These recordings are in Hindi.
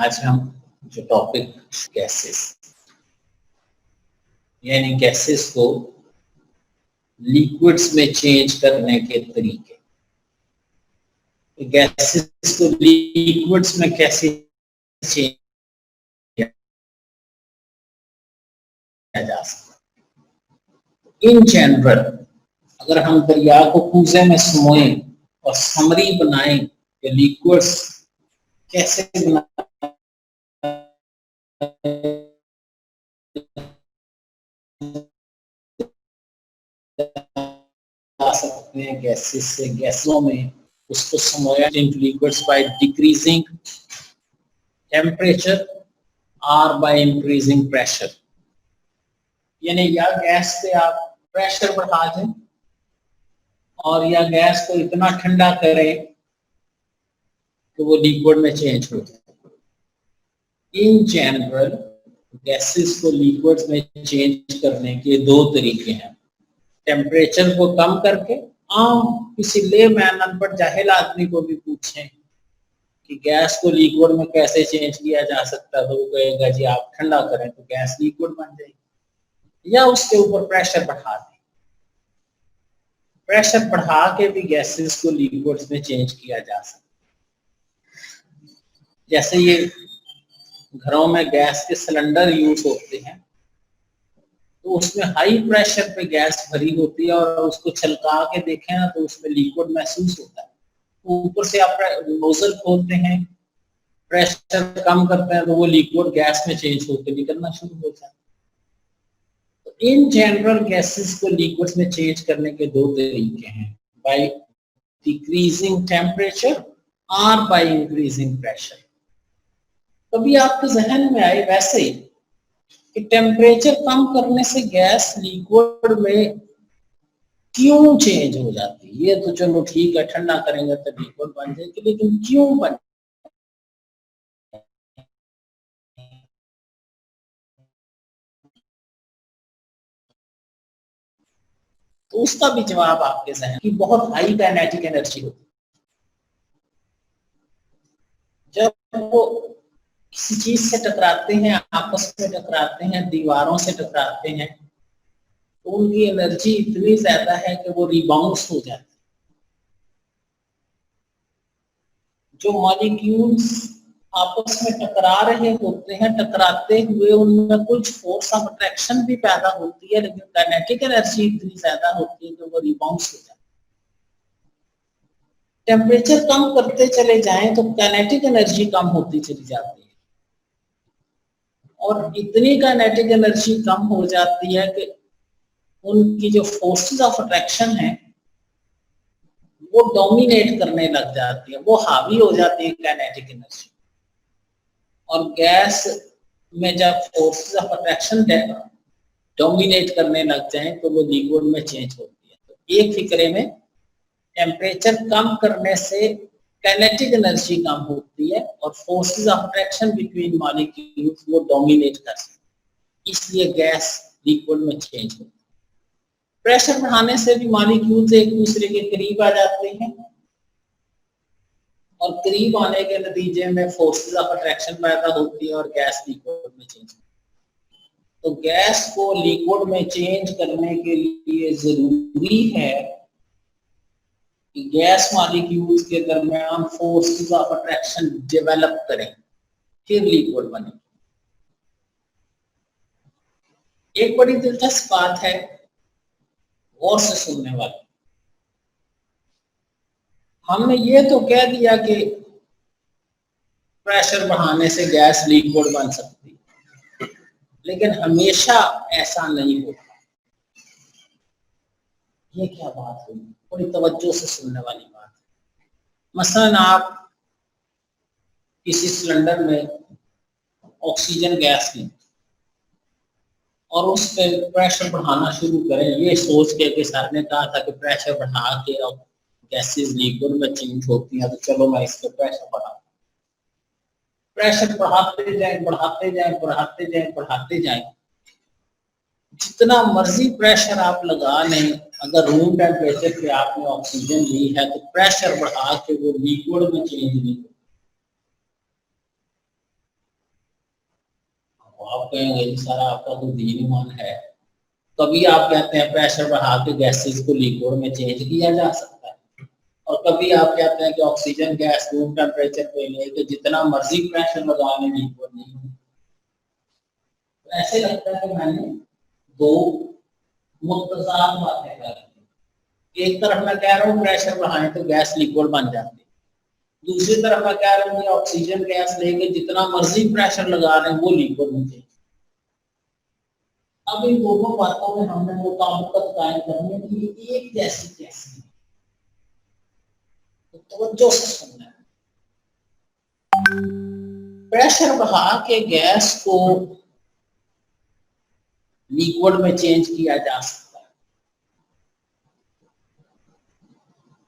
आज हम जो टॉपिक गैसेस यानी गैसेस को लिक्विड्स में चेंज करने के तरीके, गैसेस को लिक्विड्स में कैसे चेंज किया जा सकता। इन जनरल अगर हम दरिया को कूजे में समोएं और समरी बनाएं कि लिक्विड्स कैसे बना सकते हैं गैसेस से, गैसों में उसको समोया in liquids by decreasing temperature और बाय इंक्रीजिंग प्रेशर। यानी या गैस पे आप प्रेशर बढ़ा दें और या गैस को इतना ठंडा करें कि वो लिक्विड में चेंज हो जाए। इन जनरल गैसेस को लिक्विड्स में चेंज करने के दो तरीके हैं। टेम्परेचर को कम करके, आम किसी लेमैन अनपढ़ जाहिल आदमी को भी पूछें कि गैस को लिक्विड में कैसे चेंज किया जा सकता है तो वो कहेगा जी आप ठंडा करें तो गैस लिक्विड बन जाएगी, या उसके ऊपर प्रेशर बढ़ा दें। प्रेशर बढ़ा के भी गैसेस को लिक्विड्स में चेंज किया जा सकता है। जैसे ये घरों में गैस के सिलेंडर यूज होते हैं तो उसमें हाई प्रेशर पे गैस भरी होती है और उसको छलका के देखें ना तो उसमें लिक्विड महसूस होता है। ऊपर से आप नोजल खोलते हैं, प्रेशर कम करते हैं तो वो लिक्विड गैस में चेंज होकर निकलना शुरू हो जाता है। तो इन जनरल गैसेस को लिक्विड्स में चेंज करने के दो तरीके हैं, बाय डिक्रीजिंग टेम्परेचर और बाय इंक्रीजिंग प्रेशर। कभी आपके जहन में आए वैसे ही कि टेम्परेचर कम करने से गैस लिक्विड में क्यों चेंज हो जाती है। ये तो चलो ठीक है, ठंडा करेंगे तो लिक्विड बन जाएगी, लेकिन क्यों बन, तो उसका भी जवाब आपके जहन की बहुत हाई काइनेटिक एनर्जी होती है। जब वो किसी चीज से टकराते हैं, आपस में टकराते हैं, दीवारों से टकराते हैं, तो उनकी एनर्जी इतनी ज्यादा है कि वो रिबाउंस हो जाते हैं। जो मॉलिक्यूल्स आपस में टकरा रहे होते हैं, टकराते हुए उनमें कुछ फोर्स ऑफ अट्रैक्शन भी पैदा होती है, लेकिन काइनेटिक एनर्जी इतनी ज्यादा होती है कि वो रिबाउंस हो जाती है। टेम्परेचर कम करते चले जाएं तो काइनेटिक एनर्जी कम होती चली जाती है और इतनी काइनेटिक एनर्जी कम हो जाती है कि उनकी जो फोर्सेस ऑफ अट्रैक्शन है वो डोमिनेट करने लग जाती है, वो हावी हो जाती है काइनेटिक एनर्जी। और गैस में जब फोर्सेस ऑफ अट्रैक्शन डोमिनेट करने लग जाएं तो वो लिक्विड में चेंज होती है। तो एक फिक्रे में टेम्परेचर कम करने से काइनेटिक एनर्जी कम होती है और forces of attraction between molecules वो डोमिनेट कर सकते हैं, इसलिए गैस लिक्विड में चेंज होती है। प्रेशर बढ़ाने से भी मॉलिक्यूल्स एक दूसरे के करीब आ जाते हैं और करीब आने के नतीजे में फोर्सेस ऑफ अट्रैक्शन पैदा होती है और गैस लिक्विड में चेंज होती है। तो गैस को लिक्विड में चेंज करने के लिए जरूरी है कि गैस मॉलिक्यूल्स के दरमियान फोर्सेस ऑफ अट्रैक्शन डेवलप करें, फिर लिक्विड बने। एक बड़ी दिलचस्प बात है, गौर से सुनने वाले, हमने ये तो कह दिया कि प्रेशर बढ़ाने से गैस लिक्विड बन सकती है, लेकिन हमेशा ऐसा नहीं होता। ये क्या बात हुई, बड़ी तवज्जो से सुनने वाली बात है। मसलन आप किसी सिलेंडर में ऑक्सीजन गैस लें और उस पर प्रेशर बढ़ाना शुरू करें, ये सोच के कि सर ने कहा था कि प्रेशर बढ़ा के और गैसेस लिक्विड में चेंज होती हैं, तो चलो मैं इस पर प्रेशर बढ़ा, प्रेशर बढ़ाते जाएं बढ़ाते जाएं बढ़ाते जाएं बढ़ाते जाएं, जितना मर्जी प्रेशर आप लगा लें, अगर रूम टेम्परेचर पे आपने ऑक्सीजन ली है तो प्रेशर बढ़ा के वो लिक्विड में चेंज नहीं होती। कहेंगे जी सारा आपका तो दीन ईमान है। कभी आप कहते हैं प्रेशर बढ़ा के गैसेस को लिक्विड में चेंज किया जा सकता है, और कभी आप कहते हैं कि ऑक्सीजन गैस रूम टेम्परेचर पे लेके जितना मर्जी प्रेशर लगा लें लिक्विड नहीं होगी। तो ऐसे लगता है कि मैंने दो मुतजाद बातें कर दी। एक तरफ मैं कह रहा हूँ प्रेशर बढ़ाएं तो गैस लिक्विड बन जाती है, दूसरी तरफ मैं कह रहा हूँ ऑक्सीजन गैस लेके जितना मर्जी प्रेशर लगा रहे हैं वो लिक्विड में चेंज। अब इन दोनों बातों में हमने मुताबिकत कायम करनी है कि ये एक जैसी कैसी, तो तवज्जो से सुनना है। प्रेशर बढ़ा के गैस को लिक्विड में चेंज किया जा सकता है,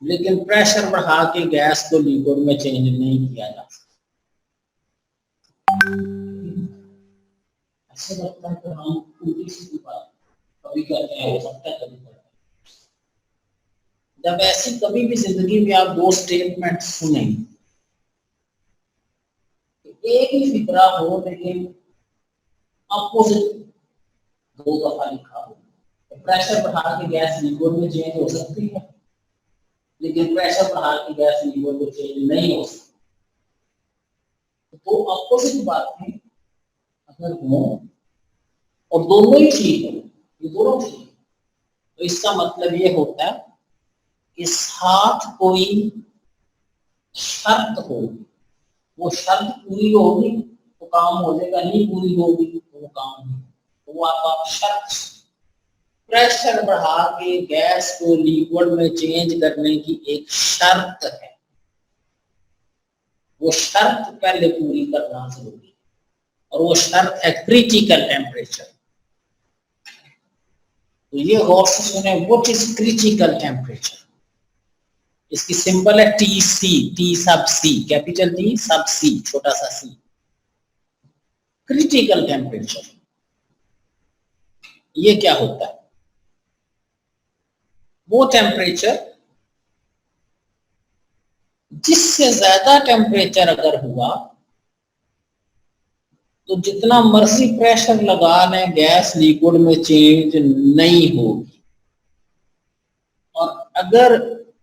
लेकिन प्रेशर बढ़ा के गैस को लिक्विड में चेंज नहीं किया जा सकता। ऐसे लगता है कि हम उल्टी सीधी बात कभी करते हैं, हो सकता है कभी करते हैं। जब ऐसी कभी भी जिंदगी में आप दो स्टेटमेंट सुने, एक ही फिक्रा हो लेकिन अपोजिट दो दफा लिखा हो, तो प्रेशर बढ़ा के गैस लिक्विड में चेंज हो सकती है, लेकिन प्रेशर बढ़ा के गैस लिक्विड में चेंज नहीं हो सकती। तो अपोजिट बातें अगर हो और दोनों ही ठीक है, ये दोनों ठीक है, तो इसका मतलब ये होता है कि साथ कोई शर्त होगी, वो शर्त पूरी होगी तो काम हो जाएगा, नहीं पूरी होगी तो वो काम नहीं, तो वो आपका शर्त। प्रेशर बढ़ा के गैस को लिक्विड में चेंज करने की एक शर्त है, वो शर्त पहले पूरी करना जरूरी है, और वो शर्त है क्रिटिकल टेम्परेचर। तो ये गौर से सुने, व्हाट इज क्रिटिकल टेम्परेचर। इसकी सिंबल है टी सी, टी सब सी, कैपिटल टी सब सी, छोटा सा सी। क्रिटिकल टेम्परेचर ये क्या होता है? वो टेम्परेचर जिससे ज्यादा टेम्परेचर अगर हुआ तो जितना मर्जी प्रेशर लगा लें गैस लिक्विड में चेंज नहीं होगी, और अगर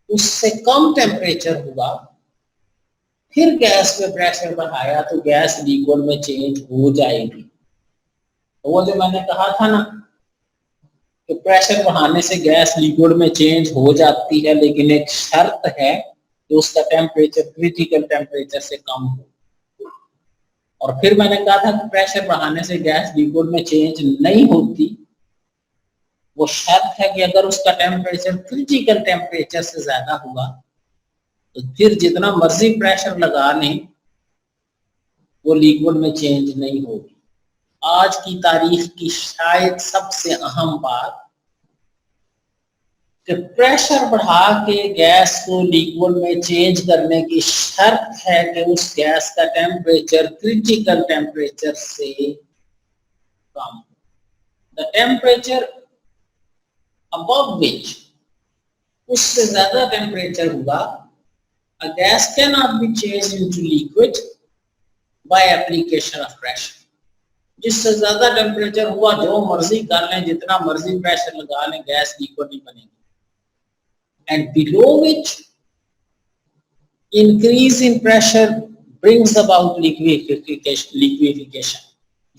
उससे कम टेम्परेचर हुआ फिर गैस पे प्रेशर बढ़ाया तो गैस लिक्विड में चेंज हो जाएगी। तो वो जो मैंने कहा था ना कि प्रेशर बढ़ाने से गैस लिक्विड में चेंज हो जाती है, लेकिन एक शर्त है कि उसका टेम्परेचर क्रिटिकल टेम्परेचर से कम हो। और फिर मैंने कहा था कि प्रेशर बढ़ाने से गैस लिक्विड में चेंज नहीं होती, वो शर्त है कि अगर उसका टेम्परेचर क्रिटिकल टेम्परेचर से ज्यादा हुआ तो फिर जितना मर्जी प्रेशर लगा लें वो लिक्विड में चेंज नहीं होगी। आज की तारीख की शायद सबसे अहम बात कि प्रेशर बढ़ा के गैस को लिक्विड में चेंज करने की शर्त है कि उस गैस का टेम्परेचर क्रिटिकल टेम्परेचर से कम। द टेम्परेचर अबव विच, उससे ज्यादा टेम्परेचर हुआ, a gas cannot be changed into liquid by application of pressure। जिससे ज्यादा टेम्परेचर हुआ जो मर्जी कर लें, जितना मर्जी प्रेशर लगा लें, गैस लिक्विड नहीं बनेगी। and below which increase in pressure brings about liquefaction,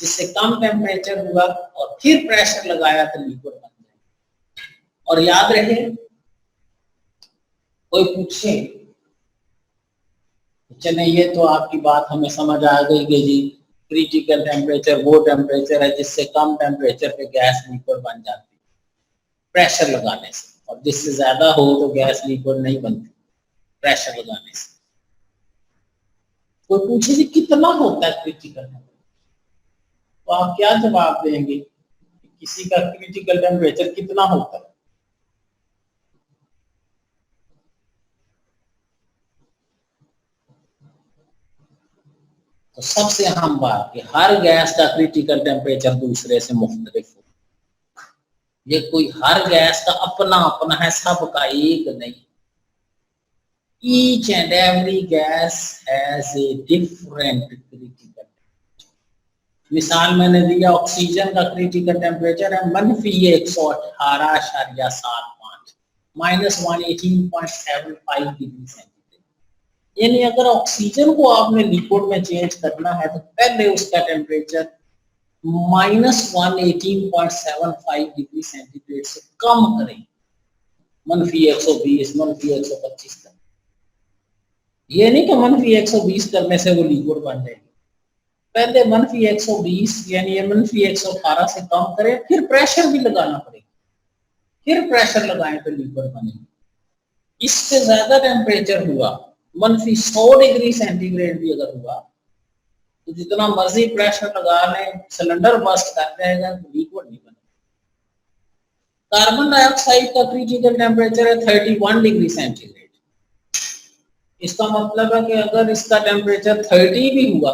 जिससे कम टेम्परेचर हुआ और फिर प्रेशर लगाया तो लिक्विड बन जाए। और याद रहे, कोई पूछे चले ये तो आपकी बात हमें समझ आ गई कि जी क्रिटिकल टेम्परेचर वो टेम्परेचर है जिससे कम टेम्परेचर पे गैस लिक्विड बन जाती है प्रेशर लगाने से, और जिससे ज्यादा हो तो गैस लिक्विड नहीं बनती प्रेशर लगाने से। कोई पूछे जी कितना होता है क्रिटिकल टेम्परेचर, तो आप क्या जवाब देंगे? किसी का क्रिटिकल टेम्परेचर कितना होता है? तो सबसे अहम बात कि हर गैस का क्रिटिकल टेम्परेचर दूसरे से मुख्तलिफ हो। ये कोई हर गैस का अपना अपना है, सबका एक नहीं। Each and every gas has a different critical temperature। मिसाल मैंने दिया, ऑक्सीजन का क्रिटिकल टेम्परेचर है -118.75 -118.75 डिग्री सेंटीग्रेड। यानी अगर ऑक्सीजन को आपने लिक्विड में चेंज करना है तो पहले उसका टेम्परेचर -118.75 डिग्री सेंटीग्रेड से कम करें, -120, -125 तक। ये नहीं कि -120 करने से वो लिक्विड बन जाएगी, पहले -120 यानी -118 से कम करें, फिर प्रेशर भी लगाना पड़ेगा, फिर प्रेशर लगाएं तो लिक्विड बनेगी। इससे ज्यादा टेम्परेचर हुआ, -100 डिग्री सेंटीग्रेड भी अगर हुआ तो जितना मर्जी प्रेशर लगा लें, सिलेंडर बस्ट कर जाएगा, लिक्विड नहीं बनेगा। कार्बन डाइऑक्साइड का क्रिटिकल टेम्परेचर है 31 डिग्री सेंटीग्रेड। इसका मतलब है कि अगर इसका टेम्परेचर 30 भी हुआ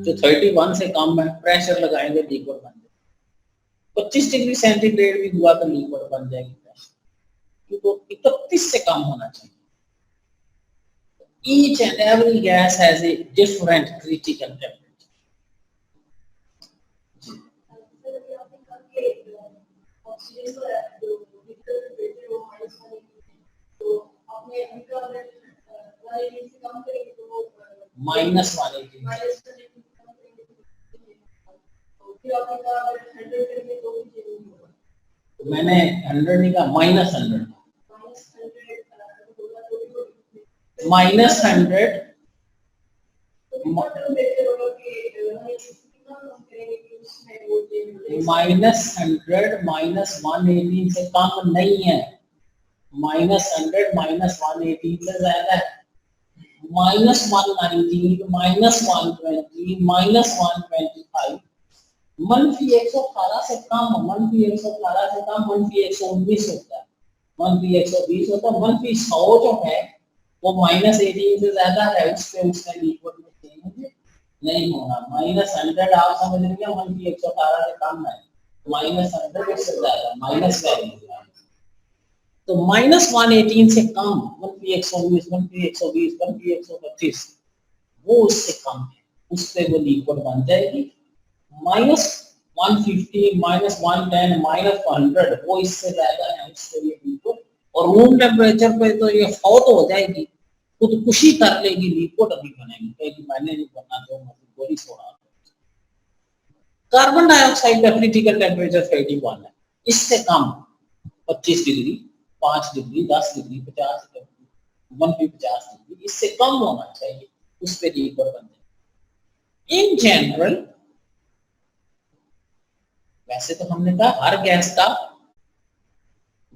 जो 31 से कम है, प्रेशर लगाएंगे लिक्विड बन जाएगी। 25 डिग्री सेंटीग्रेड भी हुआ तो लिक्विड बन जाएगी, क्योंकि 31 से कम होना चाहिए। Each and every gas has a different critical temperature. -180। मैंने 100 नहीं कहा, -100। -100 -118 से कम नहीं है, -100 -118 से ज्यादा है। -119, -120, -125, -118 से कम, -118 से कम -119 होता है, -120 होता है। -100 जो है वो -18 से ज्यादा है, उसमें लिक्विड में चेंज नहीं होना। -100 आप समझ लीजिए, -118 से कम है, -100 उससे ज्यादा माइनस वैल्यू है। तो -118 से कम, 120, 120, 125 वो उससे कम है, उससे वो लिक्विड बन जाएगी। -150, -110, -100 वो इससे ज्यादा है, उससे ये लिक्विड। और रूम टेम्परेचर पे तो ये फौत हो जाएगी, खुदकुशी कर लेगी, लिक्विड अभी बनेगी, कहेगी मैंने नहीं बनना, जो गोली छोड़ा। कार्बन डाइऑक्साइड का क्रिटिकल टेम्परेचर 31 है, इससे कम 25 degree, 5 degree, 10 degree, 50 degree, 150 degree, इससे कम होना चाहिए, उस पे लिक्विड बन जाए। इन जनरल, वैसे तो हमने कहा हर गैस का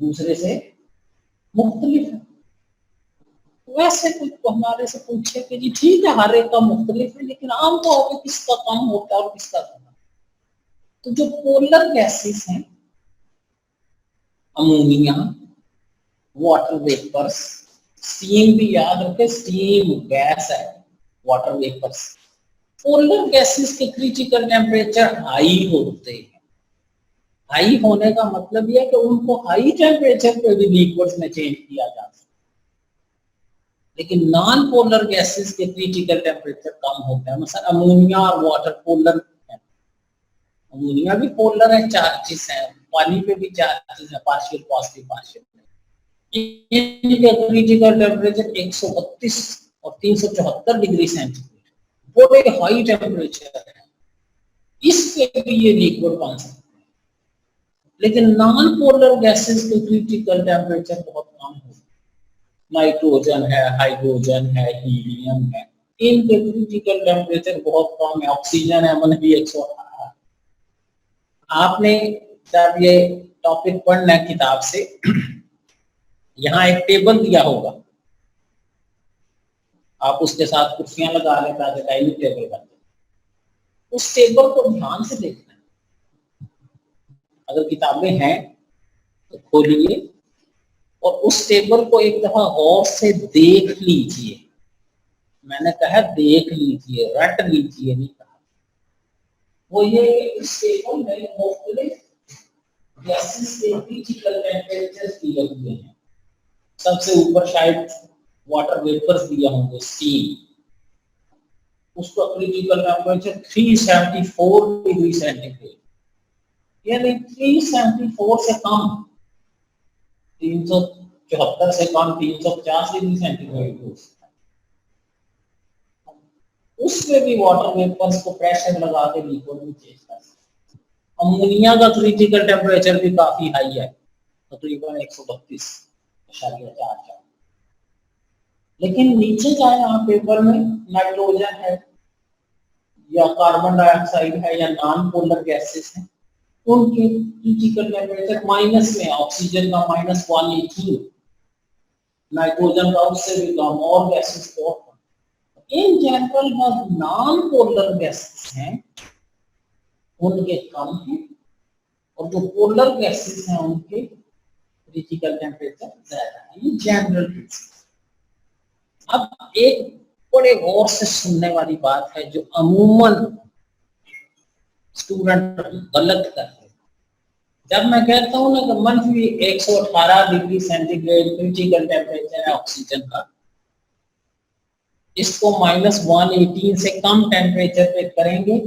दूसरे से मुख्तलिफ है। वैसे कोई हमारे से पूछे कि जी ठीक है हर एक का मुख्तलिफ है, लेकिन आमतौर पर किसका कम होता है और किसका कम। तो जो पोलर गैसेस हैं, अमोनिया, वाटर वेपर्स, स्टीम भी याद रखें, स्टीम गैस है, वाटर वेपर्स। पोलर गैसेस के क्रिटिकल टेम्परेचर हाई होते हैं। हाई होने का मतलब यह है कि उनको हाई टेम्परेचर पे भी लिक्विड्स में चेंज किया जा सकता है। लेकिन नॉन पोलर गैसेस के क्रिटिकल टेम्परेचर कम होते हैं। मतलब अमोनिया और वाटर पोलर है, अमोनिया भी पोलर है, चार्जेस है, पानी पे भी चार्जेस है, पार्शियल पॉजिटिव पार्शियल। इनका क्रिटिकल टेम्परेचर 132 और 374 डिग्री सेंटीग्रेड, बड़े हाई टेम्परेचर है, इस पे भी ये लिक्विड बन सकते हैं। लेकिन नॉन पोलर गैसेस के क्रिटिकल टेम्परेचर बहुत कम है, नाइट्रोजन है, हाइड्रोजन है, हीलियम है, इनके क्रिटिकल टेम्परेचर बहुत कम है। ऑक्सीजन है -118। आपने जब ये टॉपिक पढ़ना है किताब से, यहाँ एक टेबल दिया होगा, आप उसके साथ कुर्सियां लगा लें ताकि डाइनिंग टेबल बन जाए। उस टेबल को ध्यान से देखना है, अगर किताबें हैं तो खोलिए और उस टेबल को एक दफा गौर से देख लीजिए। मैंने कहा देख लीजिए, रट लीजिए नहीं कहा। वो ये इस टेबल में मुख्तलिफ गैसेस के क्रिटिकल टेम्परेचर दिए हुए हैं। सबसे ऊपर शायद वाटर वेपर्स दिया होंगे, स्टीम, उसका क्रिटिकल टेम्परेचर 374 डिग्री सेंटीग्रेड, यानी 374 से कम, 374 से कम 350 डिग्री सेंटीग्रेड हो सकता है। उसमें भी वाटर वेपर्स को प्रेशर लगा के लिक्विड में चेंज कर सकते हैं। अमोनिया का क्रिटिकल टेम्परेचर भी काफी हाई है, तकरीबन 132.44। लेकिन नीचे जाए आप पेपर में, नाइट्रोजन है या कार्बन डाइऑक्साइड है या नॉन पोलर गैसेस हैं, उनके क्रिटिकल टेम्परेचर माइनस में, ऑक्सीजन का -118, नाइट्रोजन का उससे भी कम, और गैसेस बहुत कम। In general non polar gases हैं उनके कम है, और जो पोलर गैसेस हैं उनके क्रिटिकल टेम्परेचर ज्यादा है। ये जनरल प्रिंसिपल। अब एक बड़े गौर से सुनने वाली बात है जो अमूमन स्टूडेंट गलत करते हैं। जब मैं कहता हूं ना कि monthly 118 degree centigrade critical temperature है ऑक्सीजन का, इसको -118 से कम टेम्परेचर पे करेंगे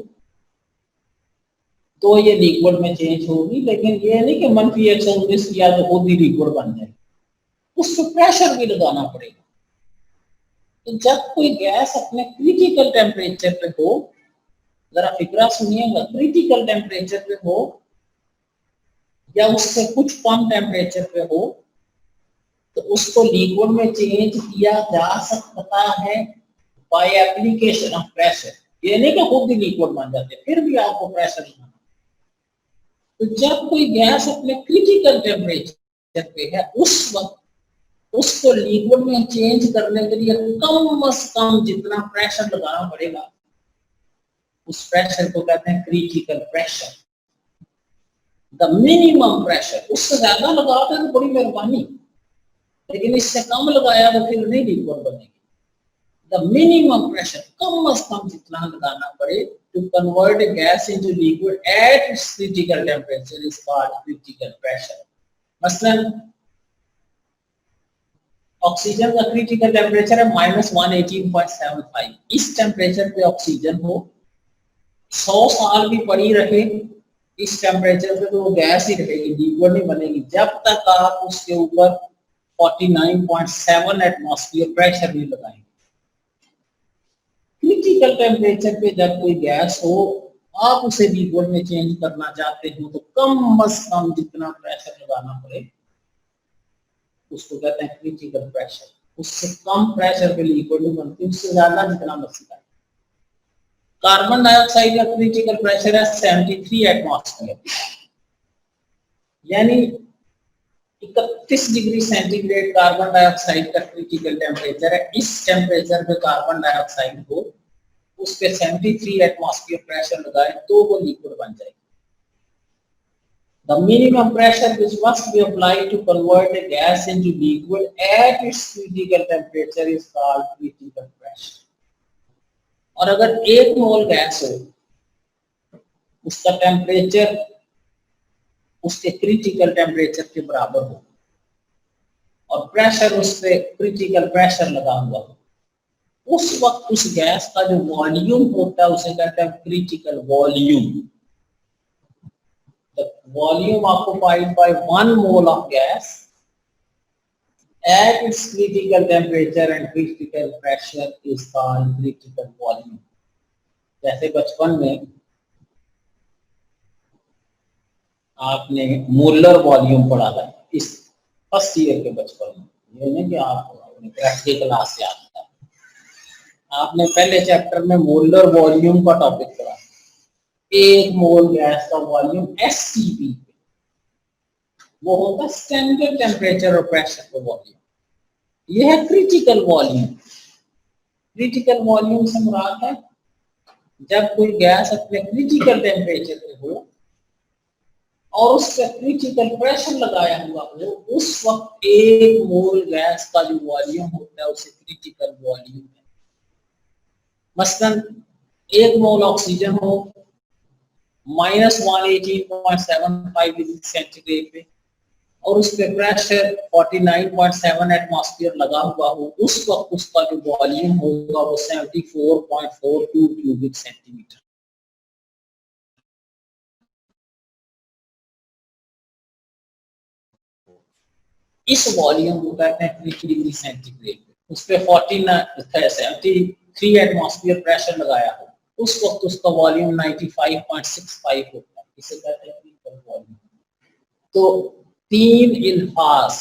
तो ये लिक्विड में चेंज होगी। लेकिन ये नहीं कि मंथली 119 किया तो खुद ही लिक्विड बन जाए, उसको प्रेशर भी लगाना पड़ेगा। तो जब कोई गैस अपने क्रिटिकल टेम्परेचर पे हो, जरा फिक्रा सुनिएगा, क्रिटिकल टेम्परेचर पे हो या उससे कुछ कम टेम्परेचर पे हो, तो उसको लिक्विड में चेंज किया जा सकता है बाय एप्लीकेशन ऑफ प्रेशर। ये नहीं कि खुद ही लिक्विड बन जाते, फिर भी आपको प्रेशर लगाना। तो जब कोई गैस अपने क्रिटिकल टेम्परेचर पे है, उस वक्त उसको लिक्विड में चेंज करने के लिए कम से कम जितना प्रेशर लगाना पड़ेगा, उस प्रेशर को कहते हैं critical pressure, the minimum pressure. उससे ज्यादा लगाते तो बड़ी मेहरबानी, लेकिन इससे कम लगाया तो फिर नहीं लिक्विड बनेगी। द मिनिमम प्रेशर, कम से कम जितना लगाना पड़े to convert gas into liquid at its critical temperature is called critical pressure. मसलन ऑक्सीजन का क्रिटिकल टेम्परेचर है -118.75। इस टेम्परेचर पे ऑक्सीजन हो, 100 साल भी पड़ी रहे इस टेम्परेचर पे, तो वो गैस ही रहेगी, लिक्विड नहीं बनेगी, जब तक आप उसके ऊपर 49.7 एटमॉस्फेयर प्रेशर नहीं लगाएंगे। क्रिटिकल टेम्परेचर पे जब कोई गैस हो, आप उसे लिक्विड में चेंज करना चाहते हो, तो कम से कम जितना प्रेशर लगाना पड़े उसको कहते हैं क्रिटिकल प्रेशर। उससे कम प्रेशर पे लिक्विड नहीं बनती, उससे ज्यादा जितना मर्जी का। कार्बन डाइऑक्साइड का क्रिटिकल प्रेशर है 73 एटमॉस्फेयर, यानी 31 डिग्री सेंटीग्रेड कार्बन डाइऑक्साइड का क्रिटिकल टेम्परेचर है। इस टेम्परेचर पे कार्बन डाइऑक्साइड को उस पे 73 एटमॉस्फेयर प्रेशर लगाए तो वो लिक्विड बन जाएगी। The minimum pressure which must be applied to convert a gas into liquid at its critical temperature is called critical pressure. और अगर 1 मोल गैस हो, उसका टेम्परेचर उसके क्रिटिकल टेम्परेचर के बराबर हो और प्रेशर उस पे क्रिटिकल प्रेशर लगा हुआ हो, उस वक्त उस गैस का जो वॉल्यूम होता है उसे कहते हैं critical volume. The volume occupied by 1 mole of gas at its critical temperature and critical pressure is called critical volume. जैसे बचपन में आपने मोलर वॉल्यूम पढ़ा था इस फर्स्ट ईयर के बचपन में, ये नहीं कि आप अपने प्रैक्टिकल क्लास से आता है, आपने पहले चैप्टर में मोलर वॉल्यूम का टॉपिक पढ़ा। 1 मोल गैस का वॉल्यूम STP, वो होता है स्टैंडर्ड टेम्परेचर और प्रेशर का वॉल्यूम। ये है क्रिटिकल वॉल्यूम। क्रिटिकल वॉल्यूम से मुराद है जब कोई गैस अपने क्रिटिकल टेम्परेचर पे हो और उस पर क्रिटिकल प्रेशर लगाया हुआ हो, उस वक्त 1 मोल गैस का जो वॉल्यूम होता है उसे क्रिटिकल वॉल्यूम है। मसलन 1 मोल ऑक्सीजन हो -118.75 डिग्री सेंटीग्रेड पे, और उस पे प्रेशर 49.7 एटमॉस्फेयर लगा हुआ हो, उस वक्त उसका जो वॉल्यूम होगा वो 74.42 क्यूबिक सेंटीमीटर। इस वॉल्यूम को कहते हैं 30 डिग्री सेंटीग्रेड। उस पे 73 एटमॉस्फेयर प्रेशर लगाया हो, उस वक्त उसका वॉल्यूम 95.65 होता है। इसे कहते हैं क्रिटिकल वॉल्यूम। तो 3 अल्फाज,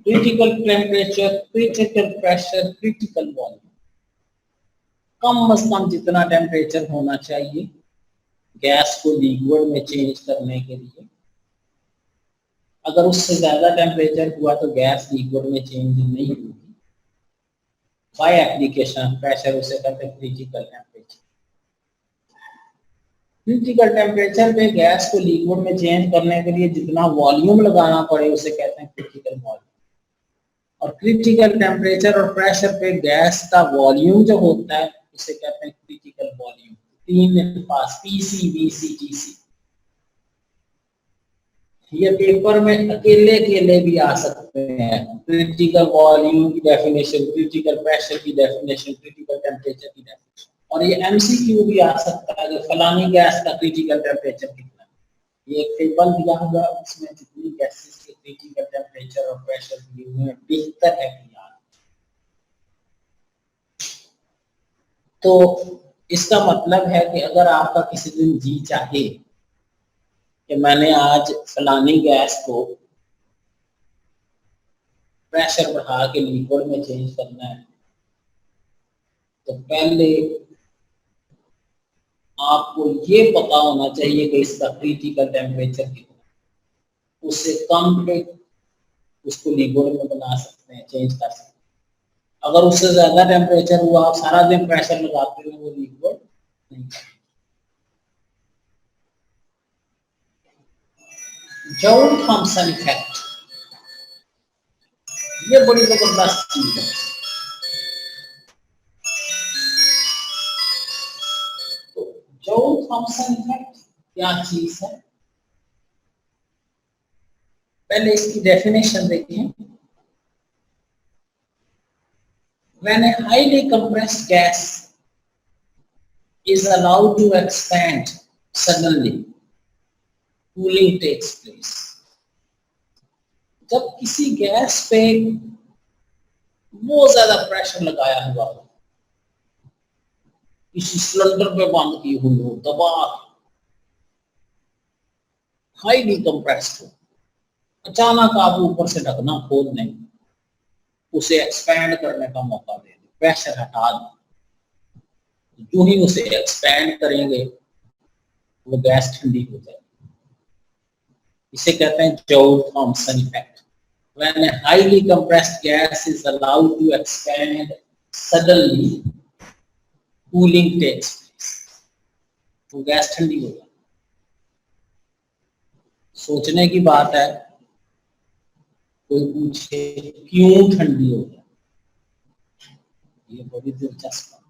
critical temperature, critical pressure, critical volume. कम से कम जितना टेम्परेचर होना चाहिए गैस को लिक्विड में चेंज करने के लिए, अगर उससे ज्यादा टेम्परेचर हुआ तो गैस लिक्विड में चेंज नहीं होगी। बाय एप्लीकेशन प्रेशर उसे कहते हैं क्रिटिकल टेम्परेचर। क्रिटिकल टेम्परेचर पे गैस को लिक्विड में चेंज करने के लिए जितना वॉल्यूम लगाना पड़े उसे कहते हैं क्रिटिकल वॉल्यूम। और क्रिटिकल टेम्परेचर और प्रेशर पे गैस का वॉल्यूम जो होता है उसे कहते हैं क्रिटिकल वॉल्यूम। 3 अल्फाज PCVCTC। ये पेपर में अकेले अकेले भी आ सकते हैं। क्रिटिकल वॉल्यूम की डेफिनेशन, क्रिटिकल प्रेशर की डेफिनेशन, क्रिटिकल टेम्परेचर की डेफिनेशन। और ये MCQ भी आ सकता है कि फलानी गैस का क्रिटिकल टेम्परेचर कितना है। ये एक टेबल दिया हुआ है, उसमें जितनी गैसेस के क्रिटिकल टेम्परेचर और प्रेशर दिए हुए हैं, बेहतर है कि याद। तो इसका मतलब है कि अगर आपका किसी दिन जी चाहे कि मैंने आज फलानी गैस को प्रेशर बढ़ा के लिक्विड में चेंज करना है, तो पहले आपको ये पता होना चाहिए कि इसका क्रिटिकल टेम्परेचर कितना। उससे कम पे उसको लिक्विड में बना सकते हैं, चेंज कर सकते हैं। अगर उससे ज्यादा टेम्परेचर हुआ, आप सारा दिन प्रेशर लगाते हैं, वो लिक्विड नहीं। जॉउल थॉमसन इफेक्ट, ये बड़ी जबरदस्त चीज है। तो जॉउल थॉमसन इफेक्ट क्या चीज है, पहले इसकी डेफिनेशन देखें। When a highly compressed gas is allowed to expand suddenly, cooling takes place. जब किसी गैस पे बहुत ज्यादा प्रेशर लगाया हुआ हो, किसी सिलेंडर पे बंद की हुई हो, दबा हाईली कंप्रेस्ड हो, अचानक आप ऊपर से ढकना खोल दें, उसे एक्सपैंड करने का मौका दे दें, प्रेशर हटा दें। जो ही उसे एक्सपैंड करेंगे वो गैस ठंडी हो जाएगी। इसे कहते हैं Joule Thomson effect. When a highly compressed gas is allowed to expand suddenly, cooling takes place. तो गैस ठंडी हो जाती। सोचने की बात है, कोई पूछे क्यों ठंडी हो जाती, ये बड़ी दिलचस्प है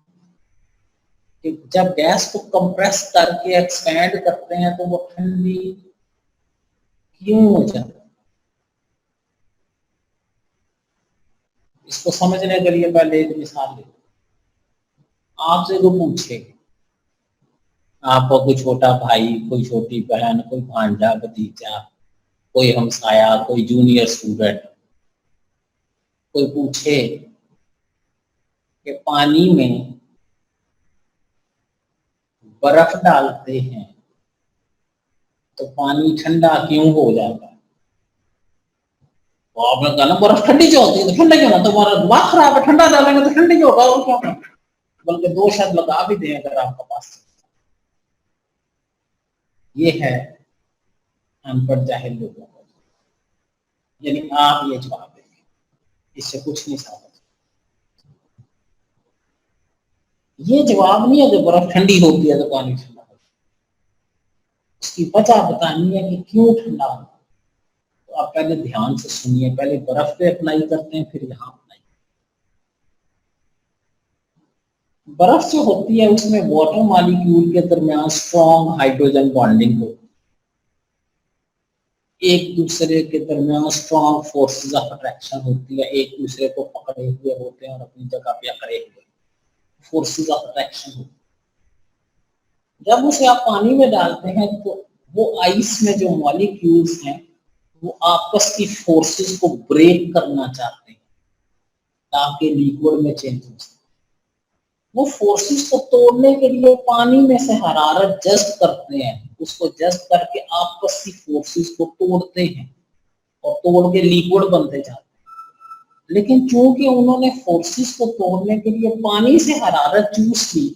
कि जब गैस को कंप्रेस करके एक्सपैंड करते हैं तो वो ठंडी क्यों हो जाती है। इसको समझने के लिए पहले एक मिसाल ले। आपसे कोई पूछे, आपका कोई छोटा भाई, कोई छोटी बहन, कोई भांजा भतीजा, कोई हमसाया, कोई जूनियर स्टूडेंट, कोई पूछे कि पानी में बर्फ डालते हैं तो पानी ठंडा क्यों हो जाता है। तो आपने कहा ना बर्फ ठंडी क्यों होती है, तो ठंडा क्यों ना, तुम्हारा दिमाग खराब है, ठंडा डालेंगे तो ठंडी क्यों होगा, और क्या। बल्कि 2 शब्द लगा भी दें अगर आपके पास। ये है अनपढ़ जाहिल लोगों को, यानी आप ये जवाब देंगे, इससे कुछ नहीं समझ। ये जवाब नहीं है कि बर्फ ठंडी होती है तो पानी ठंडा होता है। इसकी वजह बतानी है कि क्यों ठंडा होता है। तो आप पहले ध्यान से सुनिए, पहले बर्फ पे अप्लाई करते हैं, फिर यहाँ अप्लाई। बर्फ जो होती है उसमें वाटर मॉलिक्यूल के दरमियान स्ट्रॉन्ग हाइड्रोजन बॉन्डिंग होती है। एक दूसरे के दरमियान स्ट्रॉन्ग फोर्सेस ऑफ अट्रैक्शन होती है, एक दूसरे को पकड़े हुए होते हैं और अपनी जगह पे अकड़े हुए, फोर्सेस ऑफ अट्रैक्शन होती है। जब उसे आप पानी में डालते हैं तो वो आइस में जो मॉलिक्यूल्स हैं वो आपस की फोर्सेस को ब्रेक करना चाहते हैं ताकि लिक्विड में चेंज हो सके। वो फोर्सेस को तोड़ने के लिए पानी में से हरारत जस्ट करते हैं, उसको जस्ट करके आपस की फोर्सेस को तोड़ते हैं और तोड़ के लिक्विड बनते जाते हैं। लेकिन चूंकि उन्होंने फोर्सेस को तोड़ने के लिए पानी से हरारत चूस ली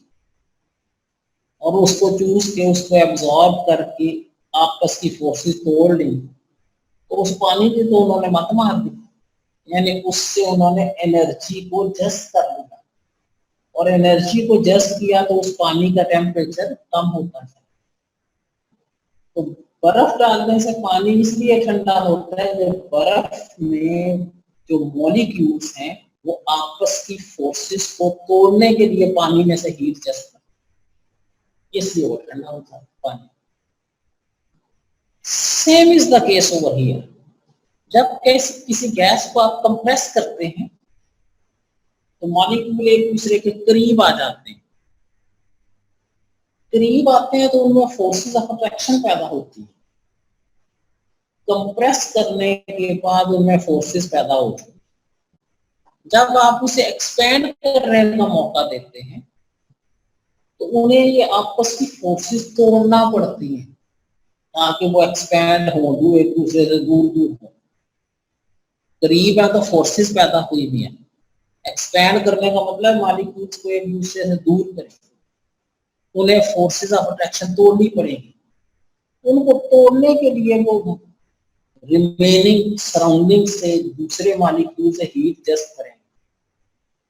और उसको चूस के उसको एब्जॉर्ब करके आपस की फोर्सेस तोड़ ली, तो उस पानी की तो उन्होंने मत मार दी, यानी उससे उन्होंने एनर्जी को जस्ट कर लिया और एनर्जी को जस्ट किया तो उस पानी का टेम्परेचर कम होता है। तो बर्फ डालने से पानी इसलिए ठंडा होता है जब बर्फ में जो मॉलिक्यूल्स हैं वो आपस की फोर्सेस को तोड़ने के लिए पानी में से हीट जस्ट करते, इसलिए वो ठंडा होता है पानी। Same is the case over here. जब किसी गैस को आप कंप्रेस करते हैं तो मॉलिक्यूल एक दूसरे के करीब आ जाते हैं, करीब आते हैं तो उनमें फोर्सेस ऑफ अट्रैक्शन पैदा होती है। कंप्रेस करने के बाद उनमें फोर्सेस पैदा होती है। जब आप उसे एक्सपेंड करने का मौका देते हैं तो उन्हें ये आपस की फोर्सेस तोड़ना पड़ती है ताकि वो एक्सपेंड हो, एक दूसरे से दूर दूर हो। करीब है तो फोर्सेस पैदा हुई भी है, एक्सपेंड करने का मतलब मॉलिक्यूल्स को एक दूसरे से दूर करें, उन्हें फोर्सेस ऑफ अट्रैक्शन तोड़नी पड़ेगी। उनको तोड़ने के लिए वो रिमेनिंग सराउंडिंग से दूसरे मॉलिक्यूल से हीट जस्ट करेंगे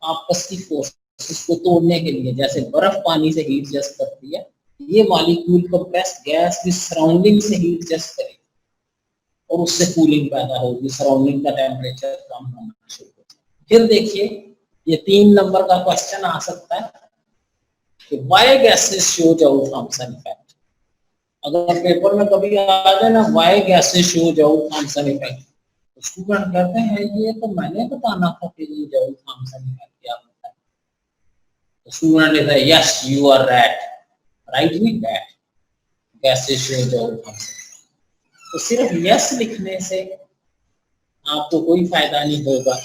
आपस की फोर्सेस को तोड़ने के लिए। जैसे बर्फ पानी से हीट जस्ट करती है, ये मॉलिक्यूल कंप्रेस गैस की सराउंडिंग से हीट जस्ट करेगी और उससे कूलिंग पैदा होगी, सराउंडिंग का टेम्परेचर कम होना शुरू हो जाएगा। फिर देखिए ये 3 नंबर का क्वेश्चन आ सकता है कि व्हाई गैसेस शो जाउ थॉमसन इफेक्ट। अगर पेपर में कभी आ जाए ना व्हाई गैसेस शो जाउ थॉमसन इफेक्ट, तो स्टूडेंट कहते हैं ये तो मैंने बताना था कि ये जाउ थॉमसन इफेक्ट क्या होता है। तो स्टूडेंट कहता है यस यू आर राइट नहीं दैट गैसेस शो जाउ थॉमसन। तो सिर्फ यस लिखने से आपको कोई फायदा नहीं होगा,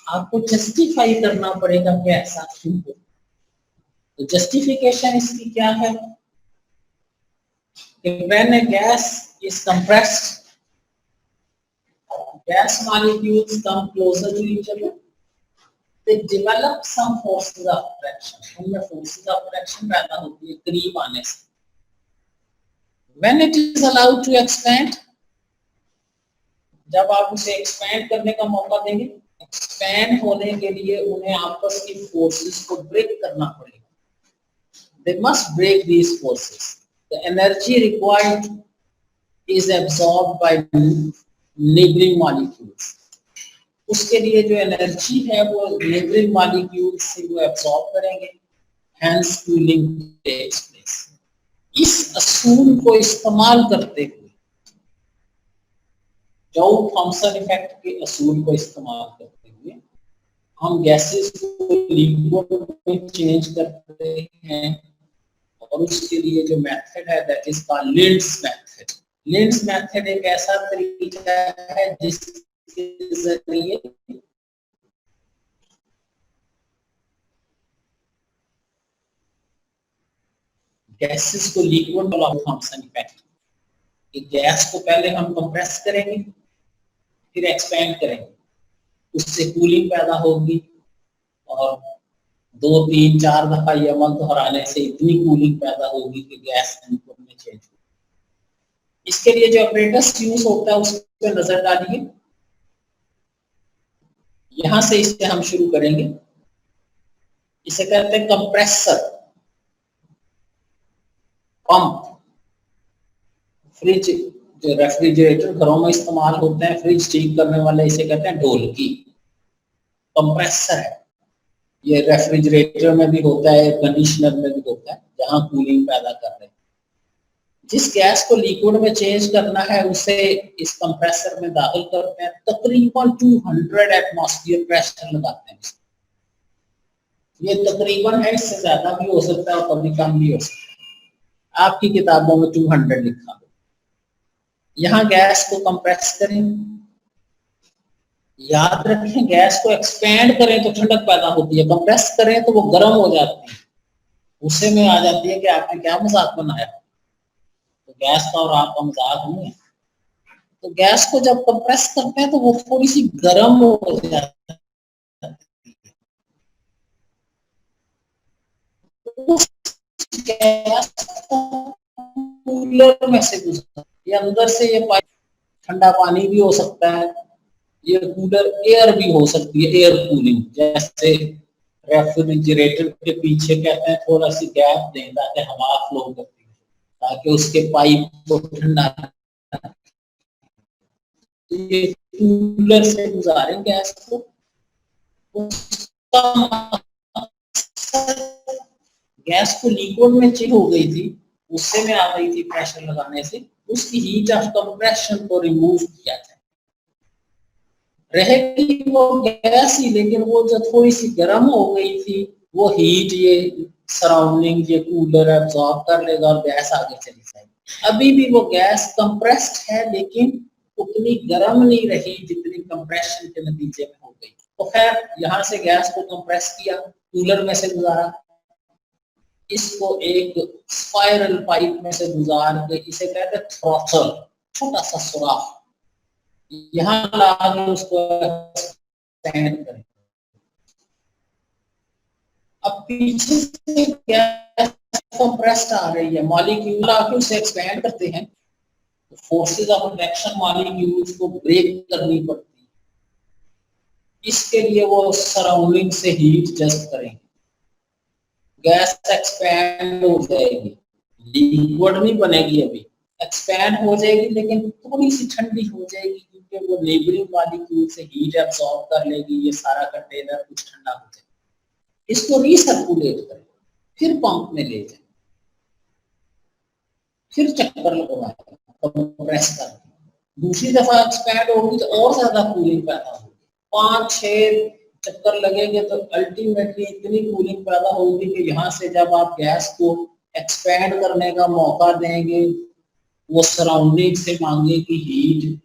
आपको जस्टिफाई करना पड़ेगा कि ऐसा क्यों हो। तो जस्टिफिकेशन इसकी क्या है कि when a gas is compressed, gas molecules come closer to each other, they develop some forces of attraction, उनमें forces of attraction पैदा होती है करीब आने से। When it is allowed to expand, जब आप उसे एक्सपैंड करने का मौका देंगे, एक्सपैंड होने के लिए उन्हें आपस की फोर्सेस को ब्रेक करना पड़ेगा। They must break these forces. The energy required is absorbed by neighboring molecules. उसके लिए जो एनर्जी है वो neighboring molecules से वो absorb करेंगे, hence cooling takes place. इस असूल को इस्तेमाल करते हुए, जाउ थॉमसन इफेक्ट के असूल को इस्तेमाल करते हुए हम गैसेस को लिक्विड में चेंज करते हैं और उसके लिए जो मेथड है that is called Linde's method. Linde's method एक ऐसा तरीका है जिसके जरिए गैसेस को लिक्विड में थॉमसन इफेक्ट, गैस को पहले हम कंप्रेस करेंगे फिर एक्सपेंड करेंगे, उससे कूलिंग पैदा होगी और 2, 3, 4 दफा ये अमल दोहराने से इतनी कूलिंग पैदा होगी कि गैस लिक्विड में चेंज होगी। इसके लिए जो अपरेटस यूज होता है उस पर नजर डालिए। यहां से इससे हम शुरू करेंगे। इसे कहते हैं कंप्रेसर, पंप, फ्रिज जो रेफ्रिजरेटर घरों में इस्तेमाल होते हैं, फ्रिज ठीक करने वाले इसे कहते हैं ढोलकी, कंप्रेसर है। ये रेफ्रिजरेटर में भी होता है, कंडीशनर में भी होता है, जहां कूलिंग पैदा कर रहे हैं। जिस गैस को लिक्विड में चेंज करना है उसे इस कंप्रेसर में दाखिल करते हैं, तकरीबन 200 एटमॉस्फेयर प्रेशर लगाते हैं। ये तकरीबन है, इससे ज्यादा भी हो सकता है और कभी कम भी हो सकता है। आपकी किताबों में 200 लिखा हो। यहाँ गैस को कंप्रेस करें, याद रखें गैस को एक्सपेंड करें तो ठंडक पैदा होती है, कंप्रेस करें तो वो गर्म हो जाती है। उससे में आ जाती है कि आपने क्या मजाक बनाया, तो गैस का और आपका मजाक नहीं है। तो गैस को जब कंप्रेस करते हैं तो वो थोड़ी सी गर्म हो जाती है, उस गैस को कूलर में से गुजरता है। ये अंदर से ये पाइप ठंडा पानी भी हो सकता है, ये कूलर एयर भी हो सकती है, एयर कूलिंग। जैसे रेफ्रिजरेटर के पीछे कहते हैं थोड़ा सी गैप दें ताकि हवा फ्लो करती है, ताकि उसके पाइप को ठंडा। ये कूलर से गुजारें गैस को, गैस को लिक्विड में चेंज हो गई थी, उससे में आ गई थी प्रेशर लगाने से, उसकी हीट ऑफ कंप्रेशन को रिमूव किया जाए। रहेगी वो गैस ही, लेकिन वो जो थोड़ी सी गर्म हो गई थी वो हीट ये सराउंडिंग ये कूलर एब्जॉर्ब कर लेगा और गैस आगे चली जाएगी। अभी भी वो गैस कंप्रेस्ड है लेकिन उतनी गर्म नहीं रही जितनी कंप्रेशन के नतीजे में हो गई। तो खैर यहाँ से गैस को कंप्रेस किया, कूलर में से गुजारा, इसको एक स्पाइरल पाइप में से गुजार के, इसे कहते हैं थ्रॉटल, छोटा सा सुराख, यहाँ लाके उसको एक्सपेंड करें। अब पीछे से गैस कंप्रेस्ड आ रही है, मॉलिक्यूल आके उसे एक्सपेंड करते हैं, तो फोर्सेस ऑफ इंडक्शन मॉलिक्यूल्स को ब्रेक करनी पड़ती है। इसके लिए वो सराउंडिंग से हीट जस्ट करेंगे, गैस एक्सपेंड हो जाएगी, लिक्विड नहीं बनेगी, अभी एक्सपैंड हो जाएगी लेकिन थोड़ी सी ठंडी हो जाएगी क्योंकि वो नेबरिंग मॉलिक्यूल से हीट एब्सॉर्ब कर लेगी, ये सारा कंटेनर कुछ ठंडा हो जाएगा। इसको रीसर्कुलेट करें, फिर पंप में ले जाए, फिर चक्कर लगवाएं, कंप्रेस कर, दूसरी दफा एक्सपैंड होगी तो और ज्यादा कूलिंग पैदा होगी। 5-6 चक्कर लगेंगे तो अल्टीमेटली इतनी कूलिंग पैदा होगी कि यहाँ से जब आप गैस को एक्सपैंड करने का मौका देंगे, वो सराउंडिंग से मांगे कि हीट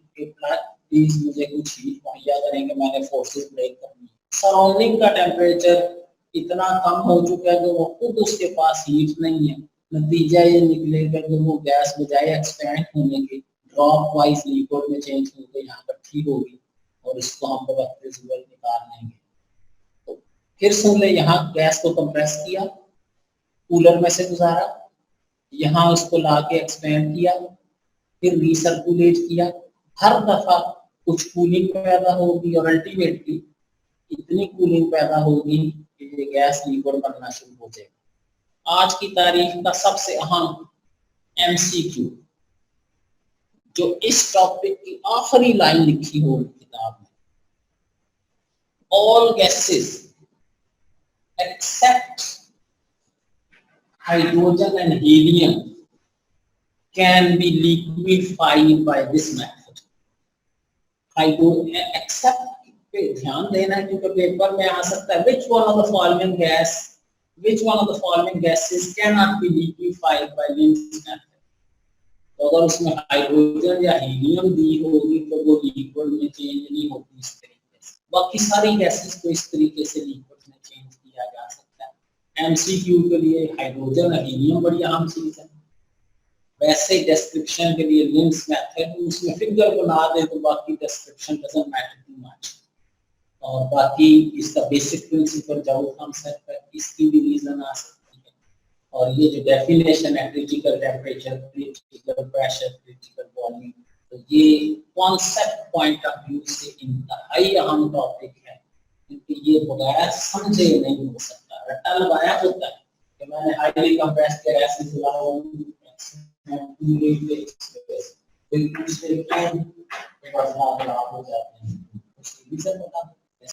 प्लीज मुझे कुछ हीट मुहैया करेंगे, मैंने फोर्सेस ब्रेक करनी है। सराउंडिंग का टेम्परेचर इतना कम हो चुका है कि वो खुद उसके पास हीट नहीं है। नतीजा ये निकलेगा कि वो गैस बजाय एक्सपैंड होने के ड्रॉप वाइज लिक्विड में चेंज होकर यहाँ पर ठीक होगी और इसको हम वक्त रिजल्ट निकाल लेंगे। तो फिर सुन ले, यहाँ गैस को कंप्रेस किया, कूलर में से गुजारा, यहाँ उसको लाके एक्सपेंड किया, फिर रीसर्कुलेट किया, हर दफा कुछ कूलिंग पैदा होगी और अल्टीमेटली इतनी कूलिंग पैदा होगी कि ये गैस लिक्विड बनना शुरू हो जाएगा। आज की तारीख का सबसे अहम एमसीक्यू जो इस टॉपिक की आखिरी लाइन लिखी हो किताब में, all gases except hydrogen and helium can be liquefied by this method. Except पे ध्यान देना है क्योंकि पेपर में आ सकता है which one of the following gases cannot be liquefied by this method. तो अगर उसमें हाइड्रोजन या हीलियम दी होगी तो वो लिक्विड में चेंज नहीं होगी इस तरीके से। बाकी सारी गैसेस को इस तरीके से लिक्विड में चेंज किया जा सकता है। एमसीक्यू के लिए हाइड्रोजन और हीलियम बड़ी अहम चीज है। वैसे डिस्क्रिप्शन के लिए लिम्स मेथड, उसमें फिगर बना दे तो बाकी description doesn't matter too much. और बाकी इसका बेसिक प्रिंसिपल जाओ कॉन्सेप्ट है, इसकी भी रीजन आ सकती है। और ये जो डेफिनेशन है critical temperature, critical pressure, critical volume, तो ये कॉन्सेप्ट पॉइंट ऑफ व्यू से इंतहाई अहम टॉपिक है क्योंकि ये बगैर समझे नहीं हो सकता। रट्टा लगाया होता है कि मैंने हाईली कंप्रेस्ड गैसेस हो जाते हैं, उसकी रीजन बता